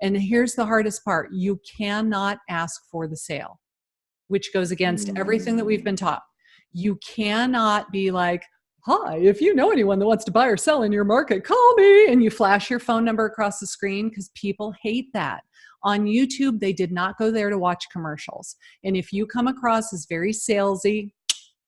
And here's the hardest part. You cannot ask for the sale, which goes against everything that we've been taught. You cannot be like, hi, if you know anyone that wants to buy or sell in your market, call me. And you flash your phone number across the screen, because people hate that. On YouTube, they did not go there to watch commercials. And if you come across as very salesy,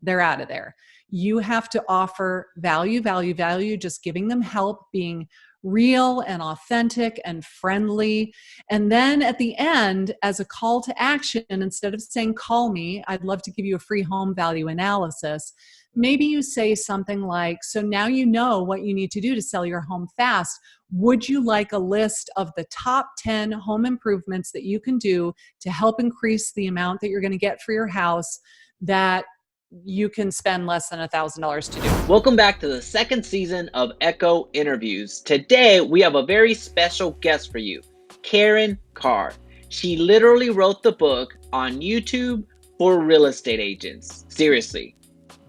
they're out of there. You have to offer value, just giving them help, being real and authentic and friendly. And then at the end, as a call to action, instead of saying, call me, I'd love to give you a free home value analysis. Maybe you say something like, so now you know what you need to do to sell your home fast. Would you like a list of the top 10 home improvements that you can do to help increase the amount that you're going to get for your house that you can spend less than $1,000 to do? Welcome back to the second season of Echo Interviews. Today, we have a very special guest for you, Karin Carr. She literally wrote the book on YouTube for real estate agents. Seriously,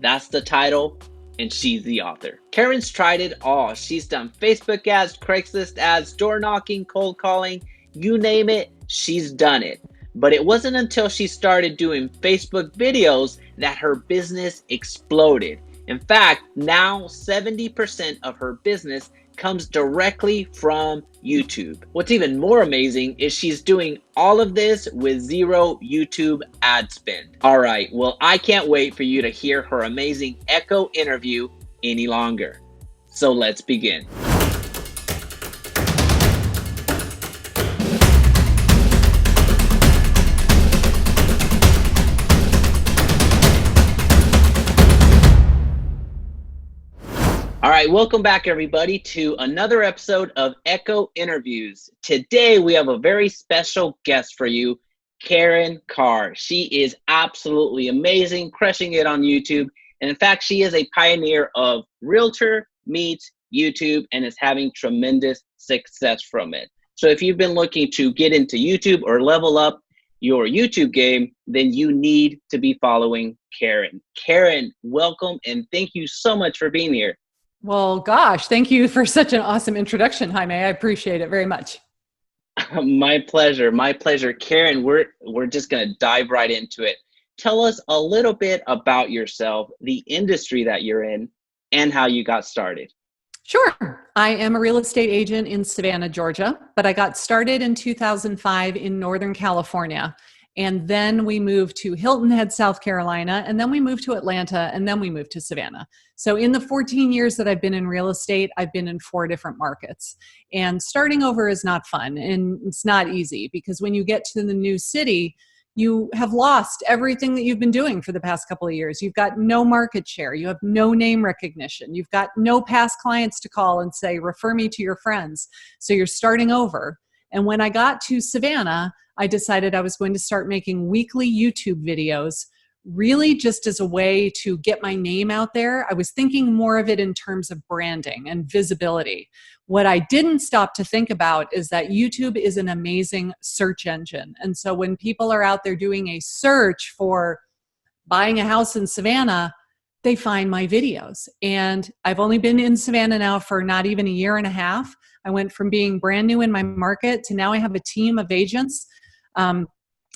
that's the title, and she's the author. Karin's tried it all. She's done Facebook ads, Craigslist ads, door knocking, cold calling, you name it, she's done it. But it wasn't until she started doing Facebook videos that her business exploded. In fact, now 70% of her business comes directly from YouTube. What's even more amazing is she's doing all of this with zero YouTube ad spend. All right, well, I can't wait for you to hear her amazing Echo interview any longer. So let's begin. All right, welcome back everybody to another episode of Echo Interviews. Today we have a very special guest for you, Karin Carr. She is absolutely amazing, crushing it on YouTube. And in fact, she is a pioneer of Realtor meets YouTube and is having tremendous success from it. So if you've been looking to get into YouTube or level up your YouTube game, then you need to be following Karin. Karin, welcome and thank you so much for being here. Well, gosh, thank you for such an awesome introduction, Jaime. I appreciate it very much. My pleasure. My pleasure. Karin, we're just going to dive right into it. Tell us a little bit about yourself, the industry that you're in, and how you got started. Sure. I am a real estate agent in Savannah, Georgia, but I got started in 2005 in Northern California. And then we moved to Hilton Head, South Carolina, and then we moved to Atlanta, and then we moved to Savannah. So in the 14 years that I've been in real estate, I've been in 4 different markets. And starting over is not fun, and it's not easy, because when you get to the new city, you have lost everything that you've been doing for the past couple of years. You've got no market share. You have no name recognition. You've got no past clients to call and say, refer me to your friends. So you're starting over. And when I got to Savannah, I decided I was going to start making weekly YouTube videos, really just as a way to get my name out there. I was thinking more of it in terms of branding and visibility. What I didn't stop to think about is that YouTube is an amazing search engine. And so when people are out there doing a search for buying a house in Savannah, they find my videos. And I've only been in Savannah now for not even a year and a half. I went from being brand new in my market to now I have a team of agents. I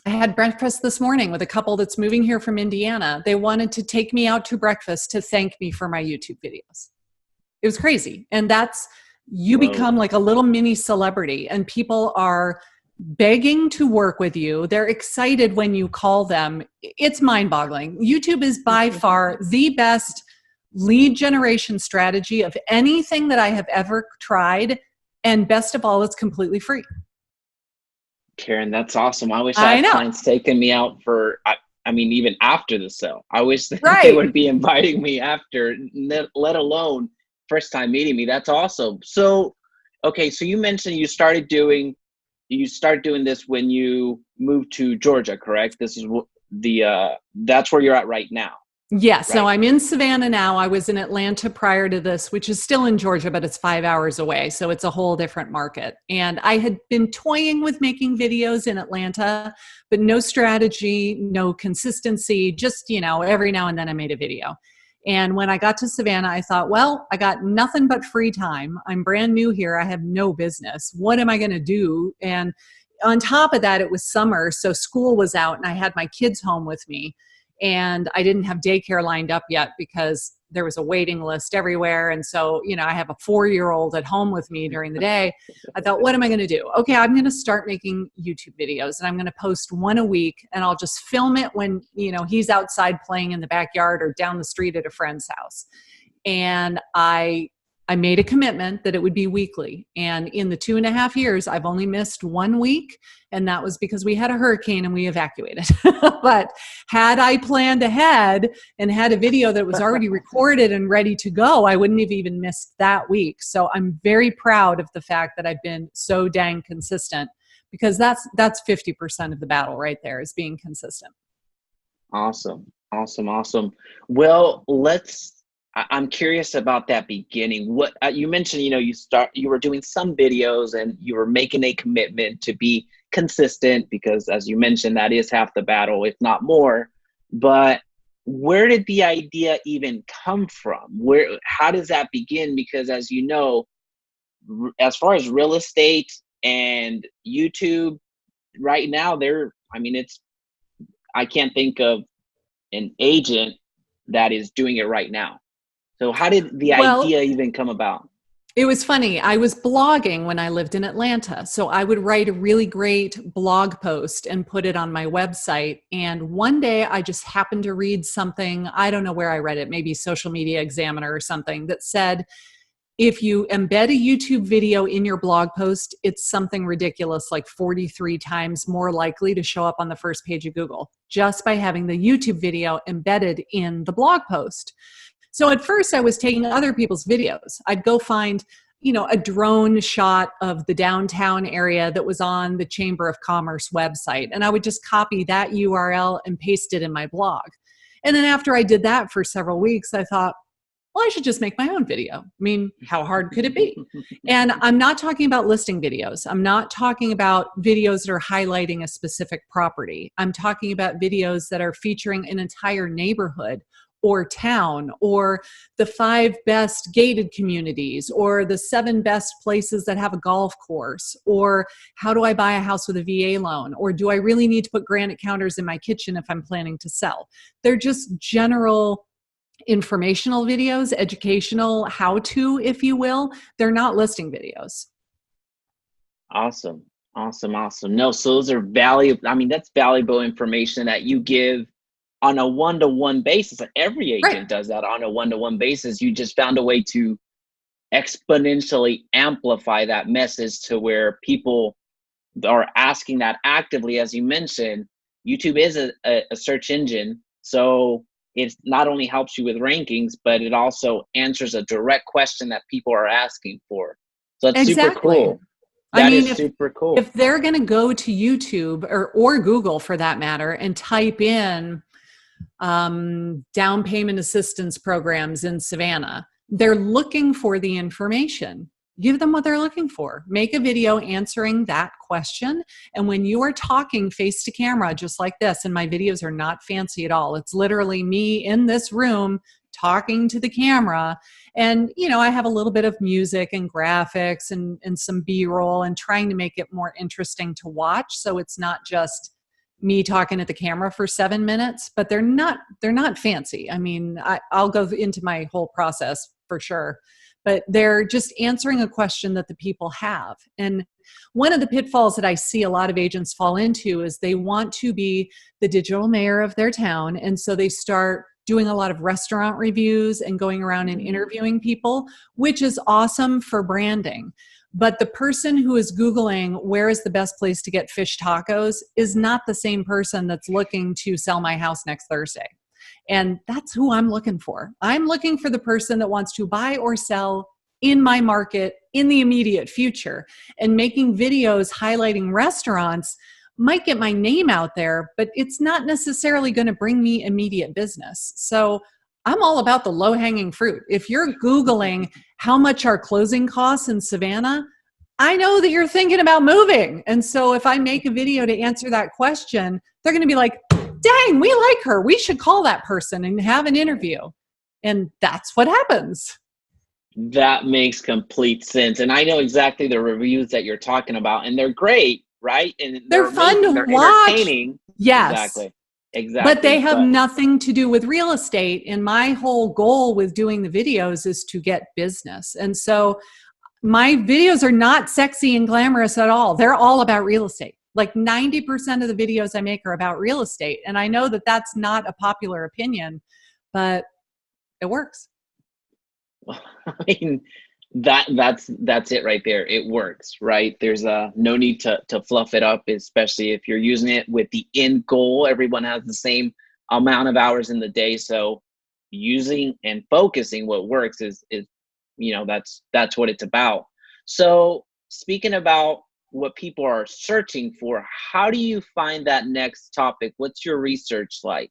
had breakfast this morning with a couple that's moving here from Indiana. They wanted to take me out to breakfast to thank me for my YouTube videos. It was crazy. And that's, you become like a little mini celebrity, and people are begging to work with you. They're excited when you call them. It's mind-boggling. YouTube is by far the best lead generation strategy of anything that I have ever tried. And best of all, it's completely free. Karin, that's awesome. I wish I had clients taking me out for, I mean, even after the sale. I wish that they would be inviting me after, let alone first time meeting me. That's awesome. So, okay, so you mentioned you started doing this when you moved to Georgia, correct? This is that's where you're at right now. Yes. Right. So I'm in Savannah now. I was in Atlanta prior to this, which is still in Georgia, but it's 5 hours away. So it's a whole different market. And I had been toying with making videos in Atlanta, but no strategy, no consistency, just, every now and then I made a video. And when I got to Savannah, I thought, well, I got nothing but free time. I'm brand new here. I have no business. What am I going to do? And on top of that, it was summer, so school was out and I had my kids home with me. And I didn't have daycare lined up yet because there was a waiting list everywhere. And so, I have a 4-year-old at home with me during the day. I thought, what am I going to do? Okay, I'm going to start making YouTube videos and I'm going to post one a week and I'll just film it when, he's outside playing in the backyard or down the street at a friend's house. And I made a commitment that it would be weekly. And in the 2.5 years, I've only missed 1 week. And that was because we had a hurricane and we evacuated. But had I planned ahead and had a video that was already recorded and ready to go, I wouldn't have even missed that week. So I'm very proud of the fact that I've been so dang consistent, because that's 50% of the battle right there, is being consistent. Awesome. Well, I'm curious about that beginning. What you mentioned, you were doing some videos and you were making a commitment to be consistent, because as you mentioned, that is half the battle, if not more. But where did the idea even come from? How does that begin? Because as you know, as far as real estate and YouTube right now, I can't think of an agent that is doing it right now. So how did the idea even come about? It was funny. I was blogging when I lived in Atlanta. So I would write a really great blog post and put it on my website. And one day I just happened to read something, I don't know where I read it, maybe Social Media Examiner or something, that said, if you embed a YouTube video in your blog post, it's something ridiculous, like 43 times more likely to show up on the first page of Google, just by having the YouTube video embedded in the blog post. So at first I was taking other people's videos. I'd go find, a drone shot of the downtown area that was on the Chamber of Commerce website. And I would just copy that URL and paste it in my blog. And then after I did that for several weeks, I thought, well, I should just make my own video. I mean, how hard could it be? And I'm not talking about listing videos. I'm not talking about videos that are highlighting a specific property. I'm talking about videos that are featuring an entire neighborhood or town, or the 5 best gated communities, or the 7 best places that have a golf course, or how do I buy a house with a VA loan, or do I really need to put granite counters in my kitchen if I'm planning to sell? They're just general informational videos, educational how-to, if you will. They're not listing videos. Awesome. No, so those are valuable. That's valuable information that you give on a one-to-one basis. Every agent does that on a one-to-one basis. You just found a way to exponentially amplify that message to where people are asking that actively. As you mentioned, YouTube is a search engine. So it not only helps you with rankings, but it also answers a direct question that people are asking for. So that's super cool. That is super cool. If they're going to go to YouTube or Google for that matter and type in down payment assistance programs in Savannah, they're looking for the information. Give them what they're looking for. Make a video answering that question. And when you are talking face to camera, just like this, and my videos are not fancy at all, it's literally me in this room talking to the camera. And, I have a little bit of music and graphics and some B-roll, and trying to make it more interesting to watch. So it's not just me talking at the camera for 7 minutes, but they're not fancy. I'll go into my whole process for sure, but they're just answering a question that the people have. And one of the pitfalls that I see a lot of agents fall into is they want to be the digital mayor of their town. And so they start doing a lot of restaurant reviews and going around and interviewing people, which is awesome for branding. But the person who is Googling where is the best place to get fish tacos is not the same person that's looking to sell my house next Thursday. And that's who I'm looking for. I'm looking for the person that wants to buy or sell in my market in the immediate future. And making videos highlighting restaurants might get my name out there, but it's not necessarily going to bring me immediate business. So I'm all about the low-hanging fruit. If you're Googling how much are closing costs in Savannah, I know that you're thinking about moving. And so if I make a video to answer that question, they're going to be like, dang, we like her. We should call that person and have an interview. And that's what happens. That makes complete sense. And I know exactly the reviews that you're talking about, and they're great, right? And They're they're fun amazing. to They're watch. entertaining. Yes. Exactly. But they Exactly. have But nothing to do with real estate. And my whole goal with doing the videos is to get business. And so my videos are not sexy and glamorous at all. They're all about real estate. Like 90% of the videos I make are about real estate. And I know that that's not a popular opinion, but it works. I mean, that's it right there. It works, right? There's no need to fluff it up, especially if you're using it with the end goal. Everyone has the same amount of hours in the day, so using and focusing what works is that's what it's about. So speaking about what people are searching for, how do you find that next topic? What's your research like?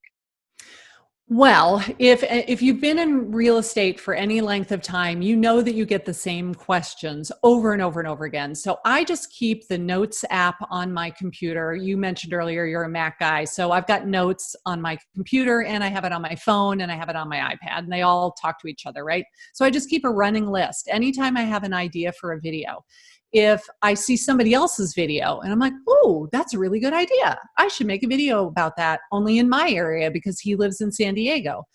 Well, if you've been in real estate for any length of time, you know that you get the same questions over and over and over again. So I just keep the Notes app on my computer. You mentioned earlier you're a Mac guy. So I've got Notes on my computer and I have it on my phone and I have it on my iPad and they all talk to each other, right? So I just keep a running list. Anytime I have an idea for a video, if I see somebody else's video and I'm like, oh, that's a really good idea. I should make a video about that only in my area because he lives in San Diego.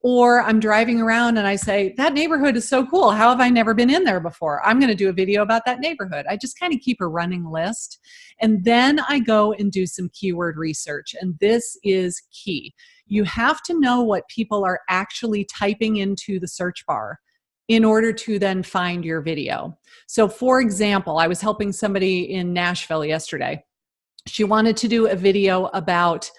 Or I'm driving around and I say, that neighborhood is so cool. How have I never been in there before? I'm going to do a video about that neighborhood. I just kind of keep a running list. And then I go and do some keyword research. And this is key. You have to know what people are actually typing into the search bar in order to then find your video. So for example, I was helping somebody in Nashville yesterday. She wanted to do a video about,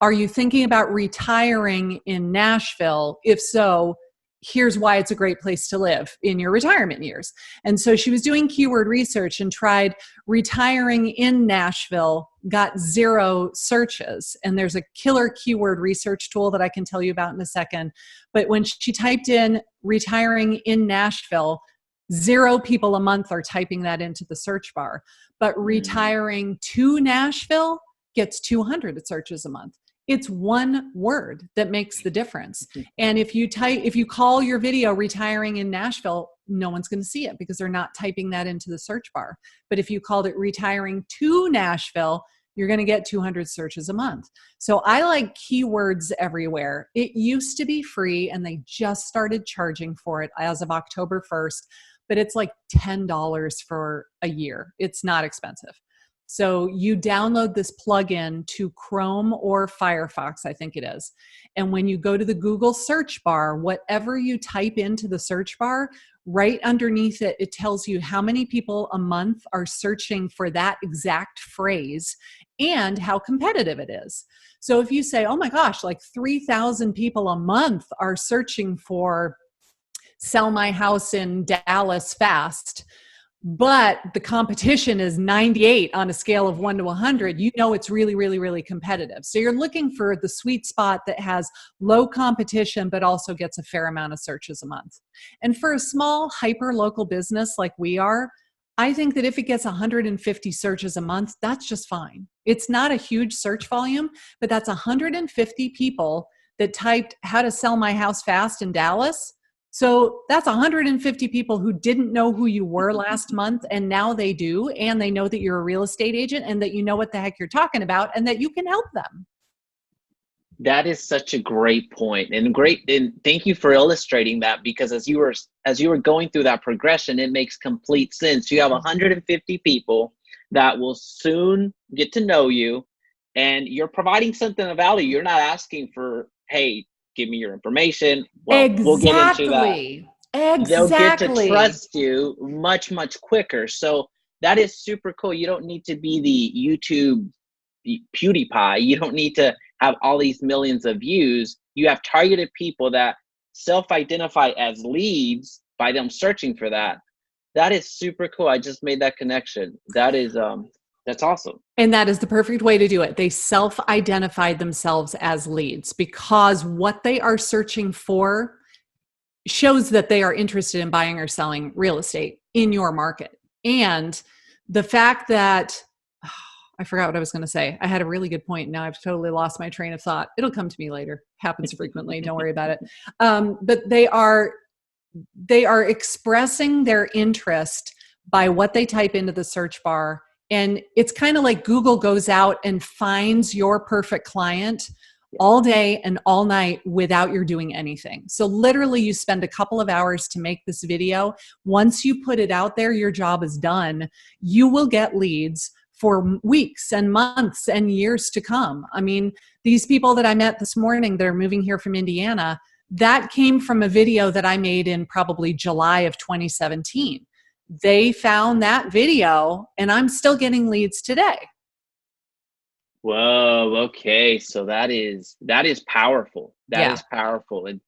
are you thinking about retiring in Nashville? If so, here's why it's a great place to live in your retirement years. And so she was doing keyword research and tried retiring in Nashville, got 0 searches. And there's a killer keyword research tool that I can tell you about in a second. But when she typed in retiring in Nashville, 0 people a month are typing that into the search bar. But retiring to Nashville gets 200 searches a month. It's one word that makes the difference. And if you call your video retiring in Nashville, no one's going to see it because they're not typing that into the search bar. But if you called it retiring to Nashville, you're going to get 200 searches a month. So I like keywords everywhere. It used to be free and they just started charging for it as of October 1st, but it's like $10 for a year. It's not expensive. So you download this plugin to Chrome or Firefox, I think it is. And when you go to the Google search bar, whatever you type into the search bar, right underneath it, it tells you how many people a month are searching for that exact phrase and how competitive it is. So if you say, oh my gosh, like 3,000 people a month are searching for sell my house in Dallas fast, but the competition is 98 on a scale of 1 to 100, you know it's really, really, really competitive. So you're looking for the sweet spot that has low competition, but also gets a fair amount of searches a month. And for a small, hyper-local business like we are, I think that if it gets 150 searches a month, that's just fine. It's not a huge search volume, but that's 150 people that typed how to sell my house fast in Dallas. So that's 150 people who didn't know who you were last month, and now they do, and they know that you're a real estate agent and that you know what the heck you're talking about and that you can help them. That is such a great point, and thank you for illustrating that, because as you were going through that progression, it makes complete sense. You have 150 people that will soon get to know you, and you're providing something of value. You're not asking for, hey, give me your information. Well, we'll get into that. Exactly. They'll get to Exactly. trust you much, much quicker. So that is super cool. You don't need to be the YouTube PewDiePie. You don't need to have all these millions of views. You have targeted people that self-identify as leads by them searching for that. That is super cool. I just made that connection. That's awesome. And that is the perfect way to do it. They self-identified themselves as leads because what they are searching for shows that they are interested in buying or selling real estate in your market. And the fact that I forgot what I was going to say. I had a really good point. Now I've totally lost my train of thought. It'll come to me later. Happens frequently. Don't worry about it. But they are expressing their interest by what they type into the search bar. And it's kind of like Google goes out and finds your perfect client all day and all night without your doing anything. So literally you spend a couple of hours to make this video. Once you put it out there, your job is done. You will get leads for weeks and months and years to come. I mean, these people that I met this morning that are moving here from Indiana, that came from a video that I made in probably July of 2017. They found that video and I'm still getting leads today. Whoa, okay. So that is powerful. That is powerful. And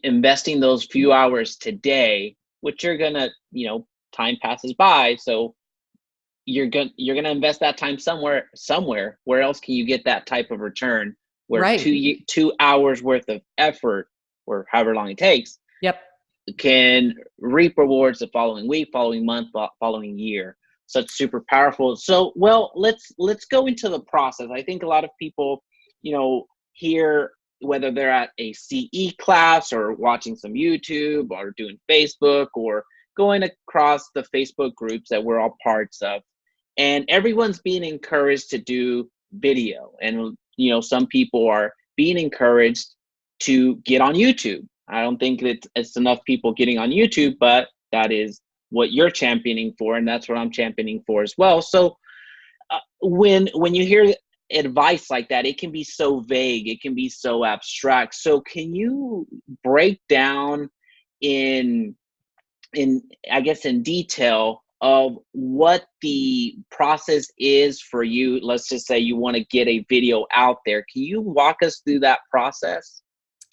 investing those few hours today, which you're gonna, time passes by. So you're gonna invest that time somewhere. Where else can you get that type of return? Where 2 hours worth of effort, or however long it takes, can reap rewards the following week, following month, following year. So it's super powerful. So, well, let's go into the process. I think a lot of people, hear, whether they're at a CE class or watching some YouTube or doing Facebook or going across the Facebook groups that we're all parts of, and everyone's being encouraged to do video. And, some people are being encouraged to get on YouTube. I don't think that it's enough people getting on YouTube, but that is what you're championing for, and that's what I'm championing for as well. So when you hear advice like that, it can be so vague, it can be so abstract. So can you break down in detail of what the process is for you? Let's just say you want to get a video out there. Can you walk us through that process?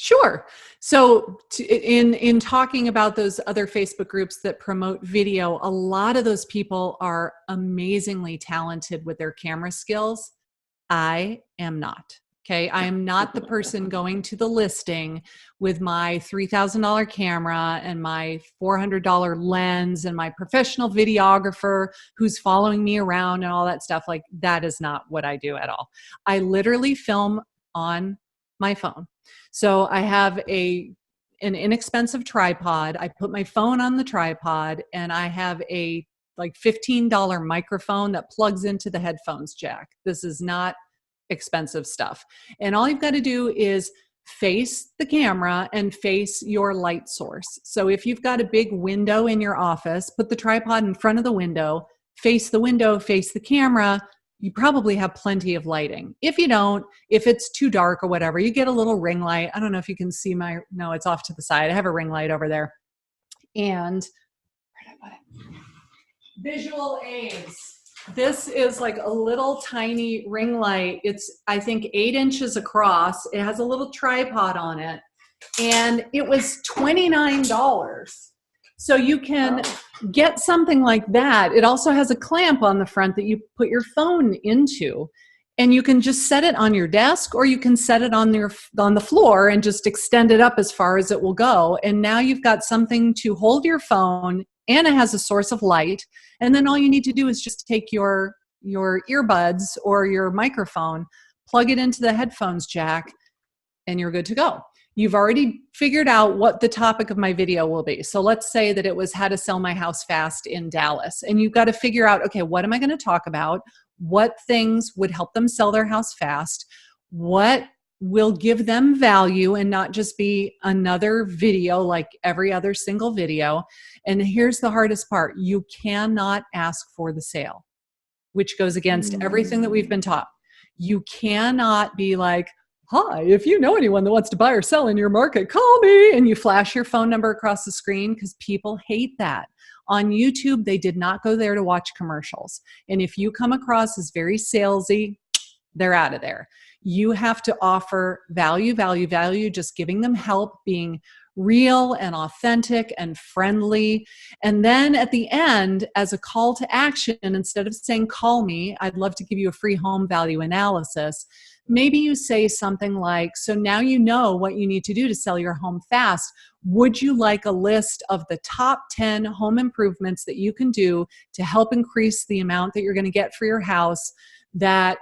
Sure. So in talking about those other Facebook groups that promote video, a lot of those people are amazingly talented with their camera skills. I am not. Okay. I am not the person going to the listing with my $3,000 camera and my $400 lens and my professional videographer who's following me around and all that stuff. Like, that is not what I do at all. I literally film on my phone. So I have an inexpensive tripod. I put my phone on the tripod and I have a $15 microphone that plugs into the headphones jack. This is not expensive stuff. And all you've got to do is face the camera and face your light source. So if you've got a big window in your office, put the tripod in front of the window, face the camera. You probably have plenty of lighting. If you don't, if it's too dark or whatever, you get a little ring light. I don't know if you can see no, it's off to the side. I have a ring light over there. And where did I put it? Visual aids. This is like a little tiny ring light. It's, I think, 8 inches across. It has a little tripod on it. And it was $29. So you can get something like that. It also has a clamp on the front that you put your phone into, and you can just set it on your desk, or you can set it on the floor and just extend it up as far as it will go. And now you've got something to hold your phone, and it has a source of light. And then all you need to do is just take your earbuds or your microphone, plug it into the headphones jack, and you're good to go. You've already figured out what the topic of my video will be. So let's say that it was how to sell my house fast in Dallas. And you've got to figure out, okay, what am I going to talk about? What things would help them sell their house fast? What will give them value and not just be another video like every other single video? And here's the hardest part. You cannot ask for the sale, which goes against everything that we've been taught. You cannot be like, hi, if you know anyone that wants to buy or sell in your market, call me. And you flash your phone number across the screen, because people hate that. On YouTube, they did not go there to watch commercials. And if you come across as very salesy, they're out of there. You have to offer value, just giving them help, being real and authentic and friendly. And then at the end, as a call to action, instead of saying, call me, I'd love to give you a free home value analysis. Maybe you say something like, so now you know what you need to do to sell your home fast. Would you like a list of the top 10 home improvements that you can do to help increase the amount that you're going to get for your house that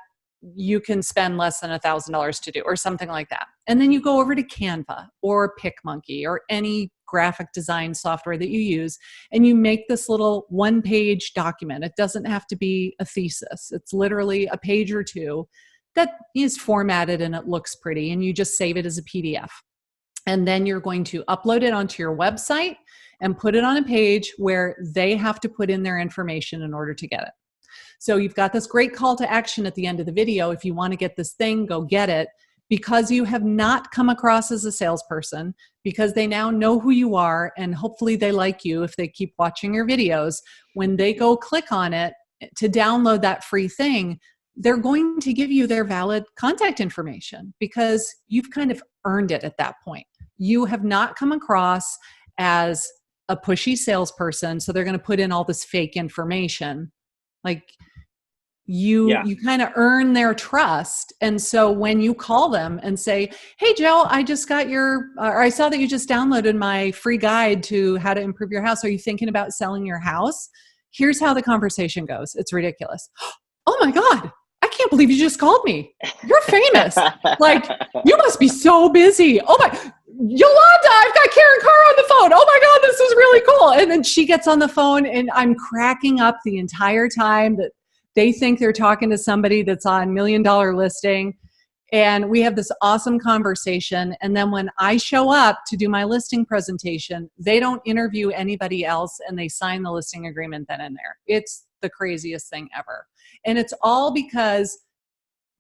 you can spend less than $1,000 to do, or something like that. And then you go over to Canva or PicMonkey or any graphic design software that you use, and you make this little one-page document. It doesn't have to be a thesis. It's literally a page or two that is formatted and it looks pretty, and you just save it as a PDF. And then you're going to upload it onto your website and put it on a page where they have to put in their information in order to get it. So you've got this great call to action at the end of the video. If you want to get this thing, go get it, because you have not come across as a salesperson, because they now know who you are, and hopefully they like you if they keep watching your videos. When they go click on it to download that free thing, they're going to give you their valid contact information because you've kind of earned it at that point. You have not come across as a pushy salesperson, so they're going to put in all this fake information. Like, you kind of earn their trust. And so when you call them and say, hey, Joe, I just got or I saw that you just downloaded my free guide to how to improve your house. Are you thinking about selling your house? Here's how the conversation goes. It's ridiculous. Oh my God, I can't believe you just called me. You're famous. Like, you must be so busy. Oh my, Yolanda, I've got Karin Carr on the phone. Oh my God, this is really cool. And then she gets on the phone and I'm cracking up the entire time that they think they're talking to somebody that's on $1 million listing. And we have this awesome conversation. And then when I show up to do my listing presentation, they don't interview anybody else and they sign the listing agreement then and there. It's the craziest thing ever. And it's all because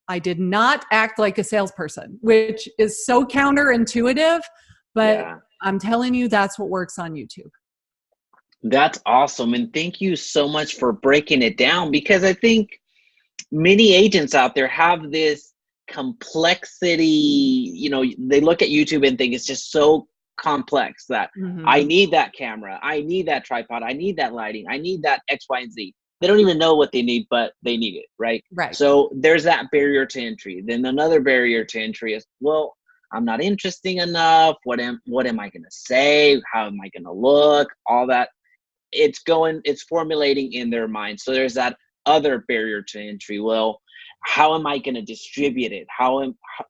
I did not act like a salesperson, which is so counterintuitive, but I'm telling you, that's what works on YouTube. That's awesome. And thank you so much for breaking it down, because I think many agents out there have this complexity. You know, they look at YouTube and think it's just so complex that I need that camera, I need that tripod, I need that lighting, I need that X, Y, and Z. They don't even know what they need, but they need it, right? Right. So there's that barrier to entry. Then another barrier to entry is, well, I'm not interesting enough. What am I going to say? How am I going to look? All that. It's formulating in their mind. So there's that other barrier to entry. Well, how am I going to distribute it?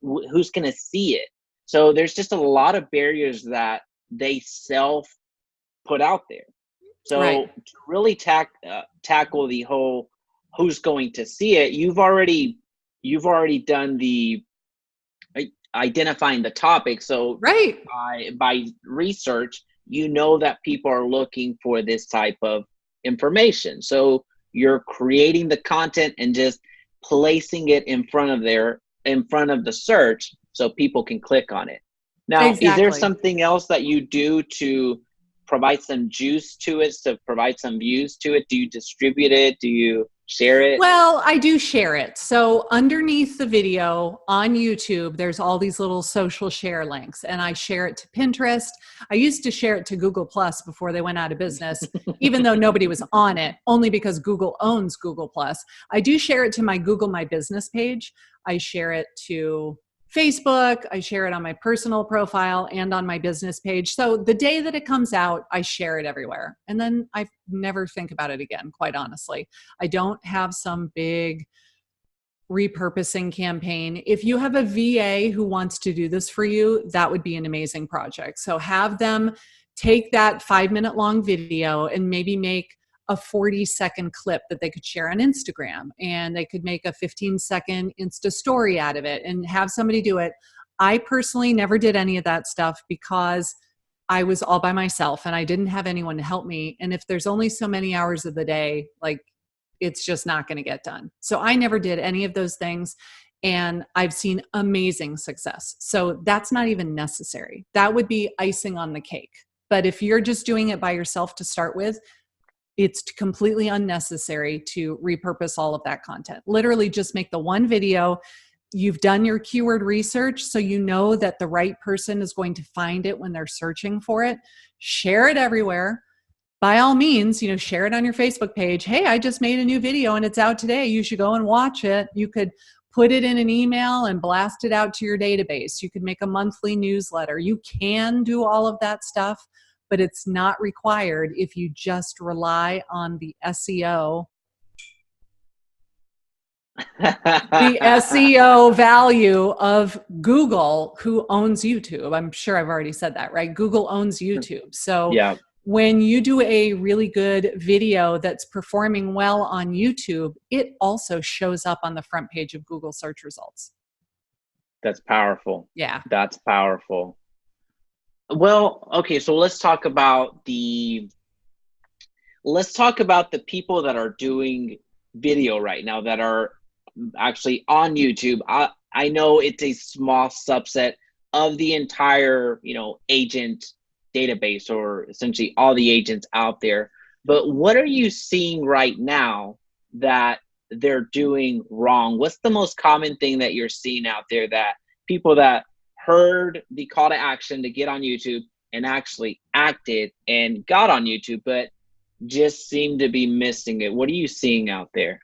Who's going to see it? So there's just a lot of barriers that they self put out there. So to really tackle the whole who's going to see it, you've already done the identifying the topic. So by research, you know that people are looking for this type of information. So you're creating the content and just placing it in front of the search so people can click on it. Now, is there something else that you do to provide some juice to it, to provide some views to it? Do you distribute it? Do you share it? Well, I do share it. So underneath the video on YouTube, there's all these little social share links, and I share it to Pinterest. I used to share it to Google Plus before they went out of business, even though nobody was on it, only because Google owns Google Plus. I do share it to my Google My Business page. I share it to Facebook, I share it on my personal profile and on my business page. So the day that it comes out, I share it everywhere. And then I never think about it again, quite honestly. I don't have some big repurposing campaign. If you have a VA who wants to do this for you, that would be an amazing project. So have them take that 5-minute long video and maybe make a 40-second clip that they could share on Instagram, and they could make a 15-second Insta story out of it and have somebody do it. I personally never did any of that stuff because I was all by myself and I didn't have anyone to help me. And if there's only so many hours of the day, like, it's just not going to get done. So I never did any of those things. And I've seen amazing success. So that's not even necessary. That would be icing on the cake. But if you're just doing it by yourself to start with, it's completely unnecessary to repurpose all of that content. Literally just make the one video. You've done your keyword research, so you know that the right person is going to find it when they're searching for it. Share it everywhere. By all means, share it on your Facebook page. Hey, I just made a new video and it's out today. You should go and watch it. You could put it in an email and blast it out to your database. You could make a monthly newsletter. You can do all of that stuff, but it's not required if you just rely on the SEO the SEO value of Google, who owns YouTube. I'm sure I've already said that, right? Google owns YouTube. So Yeah, when you do a really good video that's performing well on YouTube, it also shows up on the front page of Google search results. that's powerful. Yeah. That's powerful. Well, okay, so let's talk about the people that are doing video right now that are actually on YouTube. I know it's a small subset of the entire, agent database, or essentially all the agents out there. But what are you seeing right now that they're doing wrong? What's the most common thing that you're seeing out there that people that heard the call to action to get on YouTube and actually acted and got on YouTube, but just seem to be missing it? What are you seeing out there?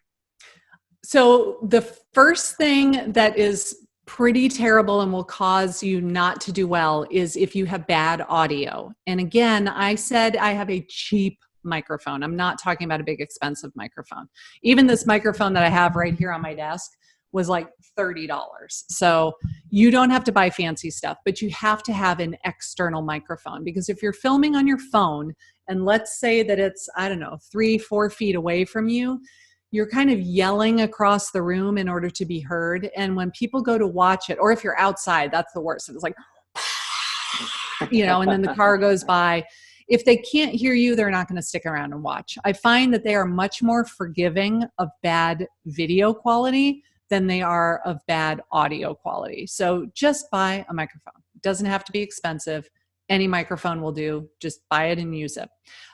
So the first thing that is pretty terrible and will cause you not to do well is if you have bad audio. And again, I said I have a cheap microphone. I'm not talking about a big expensive microphone. Even this microphone that I have right here on my desk was like $30. So you don't have to buy fancy stuff, but you have to have an external microphone, because if you're filming on your phone and let's say that it's, I don't know, 3-4 feet away from you, you're kind of yelling across the room in order to be heard. And when people go to watch it, or if you're outside, that's the worst. It's like, and then the car goes by. If they can't hear you, they're not going to stick around and watch. I find that they are much more forgiving of bad video quality than they are of bad audio quality. So just buy a microphone. It doesn't have to be expensive. Any microphone will do. Just buy it and use it.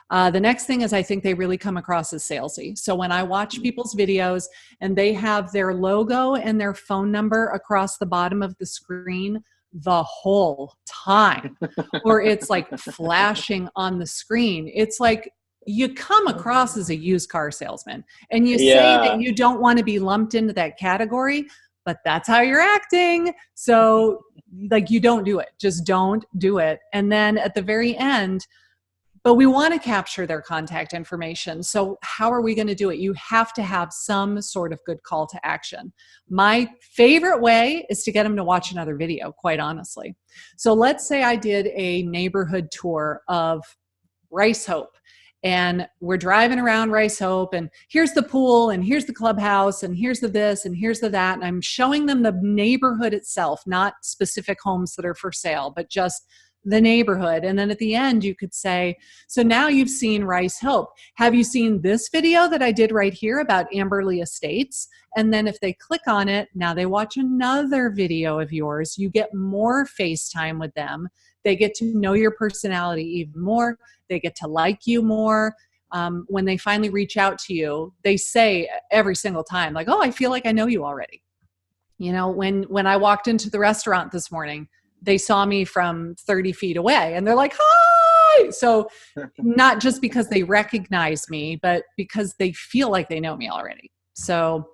The next thing is I think they really come across as salesy. So when I watch people's videos and they have their logo and their phone number across the bottom of the screen the whole time, or it's like flashing on the screen, it's like you come across as a used car salesman, and you say that Yeah. you don't want to be lumped into that category, but that's how you're acting. So like, you don't do it. Just don't do it. And then at the very end, but we want to capture their contact information. So how are we going to do it? You have to have some sort of good call to action. My favorite way is to get them to watch another video, quite honestly. So let's say I did a neighborhood tour of Rice Hope, and we're driving around Rice Hope, and here's the pool, and here's the clubhouse, and here's the this, and here's the that. And I'm showing them the neighborhood itself, not specific homes that are for sale, but just the neighborhood. And then at the end, you could say, so now you've seen Rice Hope. Have you seen this video that I did right here about Amberley Estates? And then if they click on it, now they watch another video of yours. You get more FaceTime with them. They get to know your personality even more. They get to like you more. When they finally reach out to you, they say every single time, like, oh, I feel like I know you already. When I walked into the restaurant this morning, they saw me from 30 feet away and they're like, hi. So not just because they recognize me, but because they feel like they know me already. So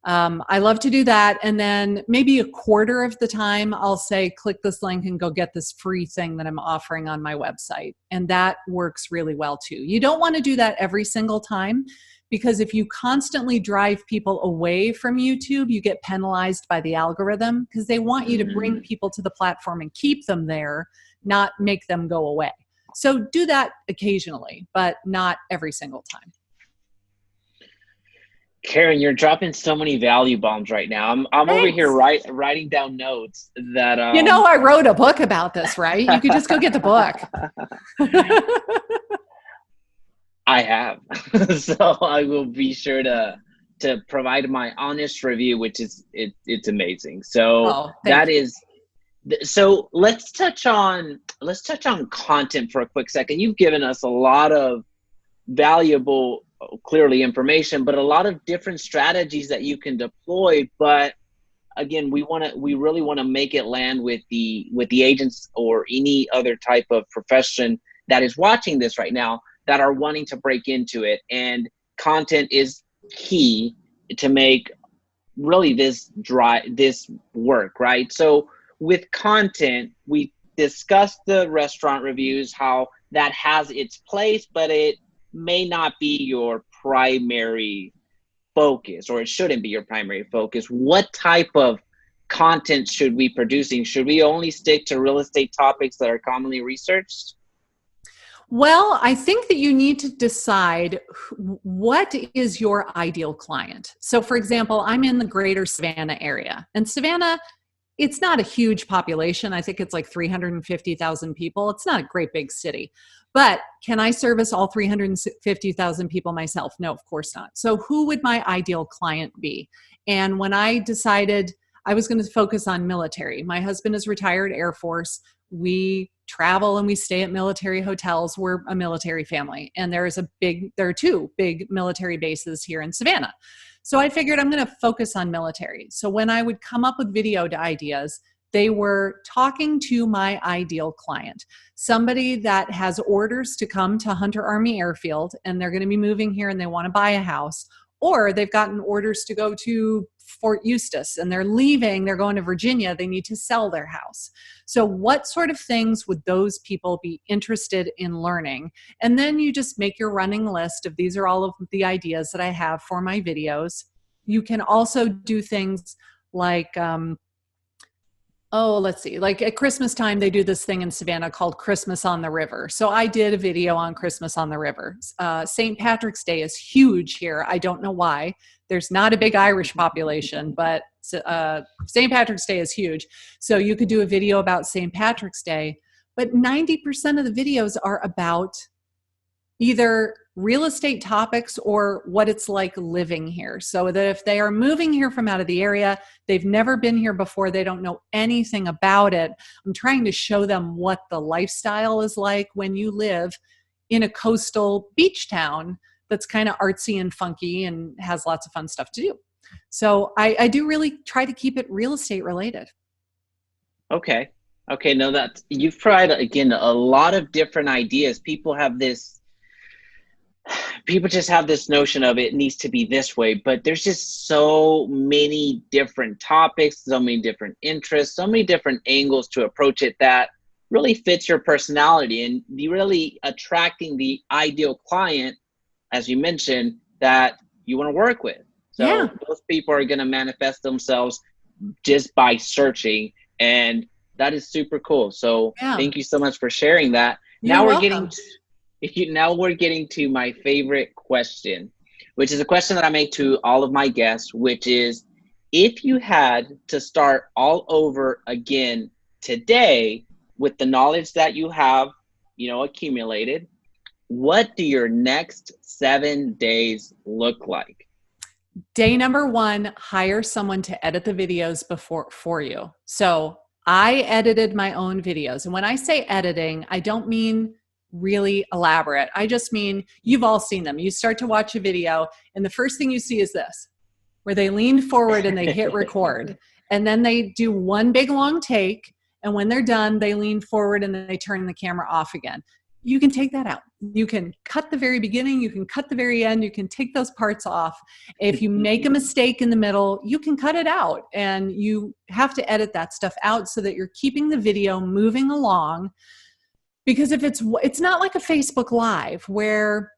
I love to do that. And then maybe a quarter of the time I'll say, click this link and go get this free thing that I'm offering on my website. And that works really well too. You don't want to do that every single time, because if you constantly drive people away from YouTube, you get penalized by the algorithm, because they want you to bring people to the platform and keep them there, not make them go away. So do that occasionally, but not every single time. Karin, you're dropping so many value bombs right now. I'm over here Thanks. writing down notes that I wrote a book about this, right? You could just go get the book. I have. So I will be sure to provide my honest review, which is it's amazing. So Thank you. So let's touch on content for a quick second. You've given us a lot of valuable, clearly, information, but a lot of different strategies that you can deploy. But again, we really want to make it land with the agents or any other type of profession that is watching this right now that are wanting to break into it. And content is key to make really this work, right? So with content, we discussed the restaurant reviews, how that has its place, but it may not be your primary focus, or it shouldn't be your primary focus. What type of content should we be producing? Should we only stick to real estate topics that are commonly researched? Well, I think that you need to decide what is your ideal client. So, for example, I'm in the greater Savannah area, and Savannah, it's not a huge population. I think it's like 350,000 people. It's not a great big city. But can I service all 350,000 people myself? No, of course not. So who would my ideal client be? And when I decided I was going to focus on military, my husband is retired Air Force. We travel and we stay at military hotels. We're a military family. And there are two big military bases here in Savannah. So I figured I'm going to focus on military. So when I would come up with video ideas, they were talking to my ideal client, somebody that has orders to come to Hunter Army Airfield and they're going to be moving here and they want to buy a house, or they've gotten orders to go to Fort Eustis and they're leaving, they're going to Virginia, they need to sell their house. So what sort of things would those people be interested in learning? And then you just make your running list of these are all of the ideas that I have for my videos. You can also do things like, like at Christmas time, they do this thing in Savannah called Christmas on the River. So I did a video on Christmas on the River. St. Patrick's Day is huge here. I don't know why. There's not a big Irish population, but St. Patrick's Day is huge. So you could do a video about St. Patrick's Day, but 90% of the videos are about either real estate topics or what it's like living here. So that if they are moving here from out of the area, they've never been here before, they don't know anything about it, I'm trying to show them what the lifestyle is like when you live in a coastal beach town that's kind of artsy and funky and has lots of fun stuff to do. So I do really try to keep it real estate related. Okay. No, you've tried, again, a lot of different ideas. People just have this notion of it needs to be this way, but there's just so many different topics, so many different interests, so many different angles to approach it that really fits your personality and really attracting the ideal client, as you mentioned, that you want to work with. So those people are going to manifest themselves just by searching, and that is super cool. So thank you so much for sharing that. Now we're getting to my favorite question, which is a question that I make to all of my guests, which is, if you had to start all over again today with the knowledge that you have, accumulated, what do your next 7 days look like? Day number 1, hire someone to edit the videos for you. So I edited my own videos. And when I say editing, I don't mean really elaborate. I just mean, you've all seen them. You start to watch a video and the first thing you see is this, where they lean forward and they hit record. And then they do one big long take. And when they're done, they lean forward and then they turn the camera off again. You can take that out. You can cut the very beginning. You can cut the very end. You can take those parts off. If you make a mistake in the middle, you can cut it out. And you have to edit that stuff out so that you're keeping the video moving along. Because if it's not like a Facebook Live where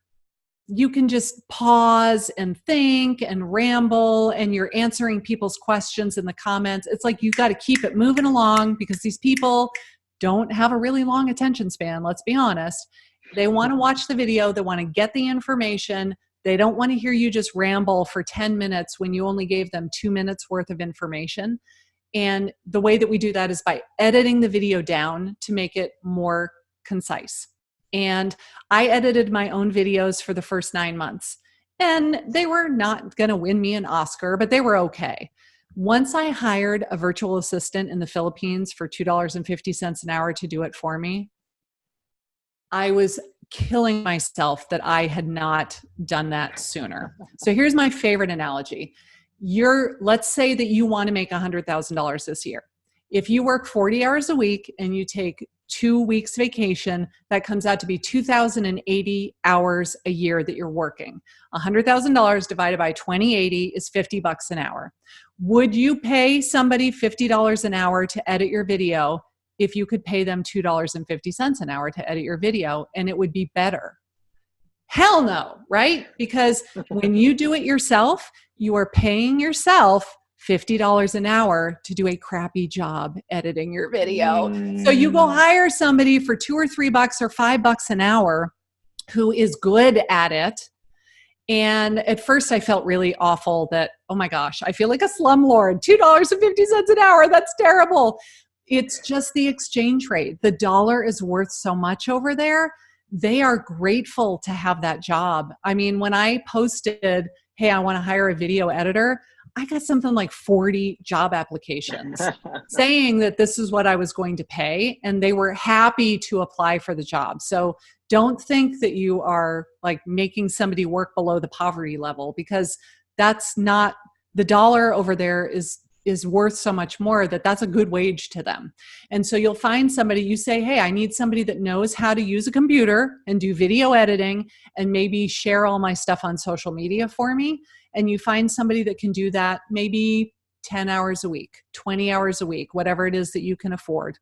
you can just pause and think and ramble and you're answering people's questions in the comments. It's like you got to keep it moving along because these people don't have a really long attention span, let's be honest. They want to watch the video. They want to get the information. They don't want to hear you just ramble for 10 minutes when you only gave them 2 minutes worth of information. And the way that we do that is by editing the video down to make it more concise. And I edited my own videos for the first 9 months. And they were not going to win me an Oscar, but they were okay. Once I hired a virtual assistant in the Philippines for $2.50 an hour to do it for me, I was killing myself that I had not done that sooner. So here's my favorite analogy. Let's say that you want to make $100,000 this year. If you work 40 hours a week and you take 2 weeks vacation, that comes out to be 2,080 hours a year that you're working. $100,000 divided by 2080 is $50 an hour. Would you pay somebody $50 an hour to edit your video if you could pay them $2.50 an hour to edit your video and it would be better? Hell no, right? Because when you do it yourself, you are paying yourself $50 an hour to do a crappy job editing your video. So you go hire somebody for $2 or $3 or $5 an hour who is good at it. And at first I felt really awful that, oh my gosh, I feel like a slumlord, $2.50 an hour. That's terrible. It's just the exchange rate. The dollar is worth so much over there. They are grateful to have that job. I mean, when I posted, hey, I want to hire a video editor, I got something like 40 job applications saying that this is what I was going to pay, and they were happy to apply for the job. So don't think that you are like making somebody work below the poverty level, because that's not, the dollar over there is worth so much more that that's a good wage to them. And so you'll find somebody, you say, hey, I need somebody that knows how to use a computer and do video editing and maybe share all my stuff on social media for me. And you find somebody that can do that maybe 10 hours a week, 20 hours a week, whatever it is that you can afford.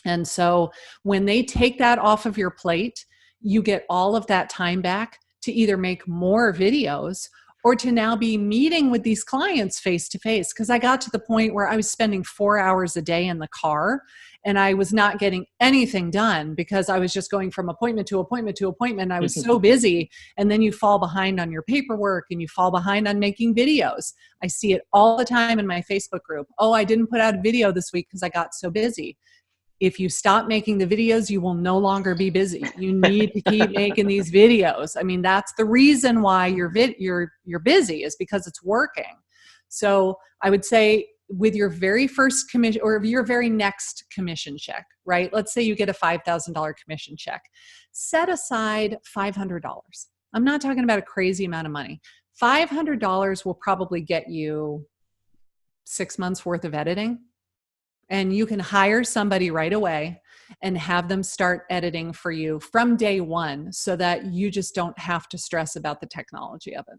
And so when they take that off of your plate, you get all of that time back to either make more videos or to now be meeting with these clients face to face. Because I got to the point where I was spending 4 hours a day in the car and I was not getting anything done because I was just going from appointment to appointment to appointment. I was so busy. And then you fall behind on your paperwork and you fall behind on making videos. I see it all the time in my Facebook group. Oh, I didn't put out a video this week because I got so busy. If you stop making the videos, you will no longer be busy. You need to keep making these videos. I mean, that's the reason why you're busy, is because it's working. So I would say with your very first commission or your very next commission check, right? Let's say you get a $5,000 commission check. Set aside $500. I'm not talking about a crazy amount of money. $500 will probably get you 6 months worth of editing. And you can hire somebody right away and have them start editing for you from day one so that you just don't have to stress about the technology of it.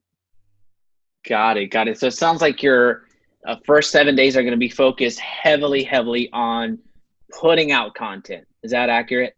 Got it. So it sounds like your first 7 days are going to be focused heavily on putting out content. Is that accurate?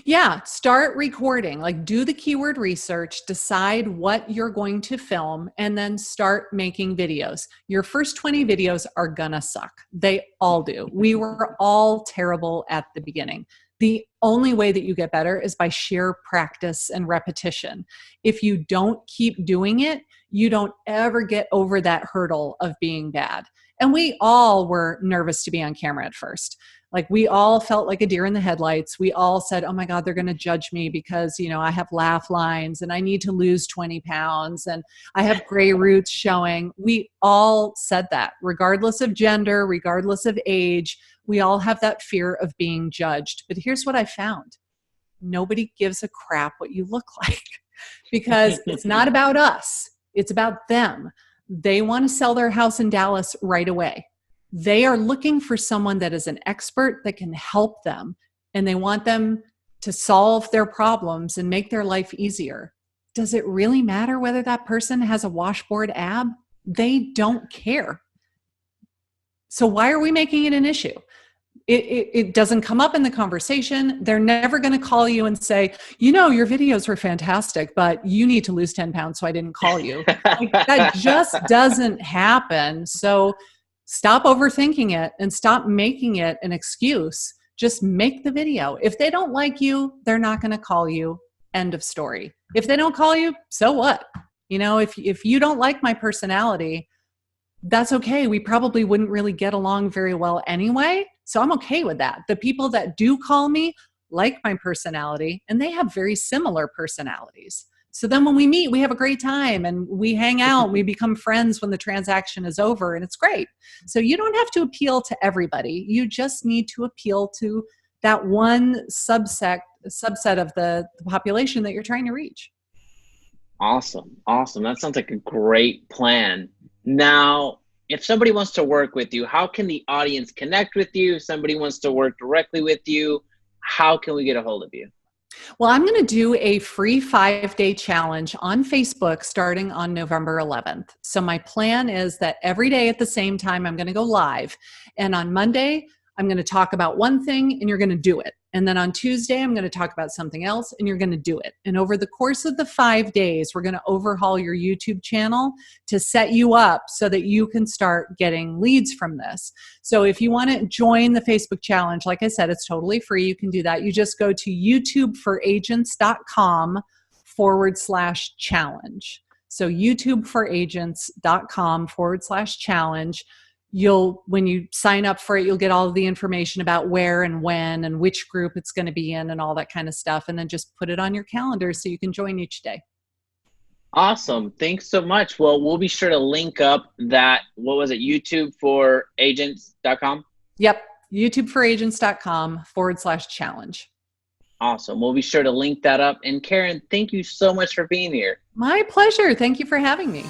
Yeah, start recording, like do the keyword research, decide what you're going to film, and then start making videos. Your first 20 videos are gonna suck. They all do. We were all terrible at the beginning. The only way that you get better is by sheer practice and repetition. If you don't keep doing it, you don't ever get over that hurdle of being bad. And we all were nervous to be on camera at first. Like we all felt like a deer in the headlights. We all said, oh my God, they're going to judge me because, you know, I have laugh lines and I need to lose 20 pounds and I have gray roots showing. We all said that, regardless of gender, regardless of age. We all have that fear of being judged. But here's what I found. Nobody gives a crap what you look like because it's not about us. It's about them. They want to sell their house in Dallas right away. They are looking for someone that is an expert that can help them, and they want them to solve their problems and make their life easier. Does it really matter whether that person has a washboard ab? They don't care. So why are we making it an issue? It doesn't come up in the conversation. They're never going to call you and say, you know, your videos were fantastic, but you need to lose 10 pounds, so I didn't call you. Like, that just doesn't happen. So stop overthinking it and stop making it an excuse. Just make the video. If they don't like you, they're not going to call you. End of story. If they don't call you, so what? You know, if you don't like my personality, that's okay. We probably wouldn't really get along very well anyway. So I'm okay with that. The people that do call me like my personality, and they have very similar personalities. So then when we meet, we have a great time and we hang out, we become friends when the transaction is over, and it's great. So you don't have to appeal to everybody. You just need to appeal to that one subset of the population that you're trying to reach. Awesome. That sounds like a great plan. Now, if somebody wants to work with you, how can the audience connect with you? If somebody wants to work directly with you, how can we get a hold of you? Well, I'm going to do a free 5-day challenge on Facebook starting on November 11th. So my plan is that every day at the same time, I'm going to go live. And on Monday, I'm going to talk about one thing and you're going to do it. And then on Tuesday, I'm going to talk about something else, and you're going to do it. And over the course of the 5 days, we're going to overhaul your YouTube channel to set you up so that you can start getting leads from this. So if you want to join the Facebook challenge, like I said, it's totally free. You can do that. You just go to youtubeforagents.com/challenge. So youtubeforagents.com/challenge. When you sign up for it, you'll get all of the information about where and when and which group it's going to be in and all that kind of stuff. And then just put it on your calendar so you can join each day. Awesome. Thanks so much. Well, we'll be sure to link up that, what was it, youtubeforagents.com? Yep. youtubeforagents.com/challenge. Awesome. We'll be sure to link that up. And Karin, thank you so much for being here. My pleasure. Thank you for having me.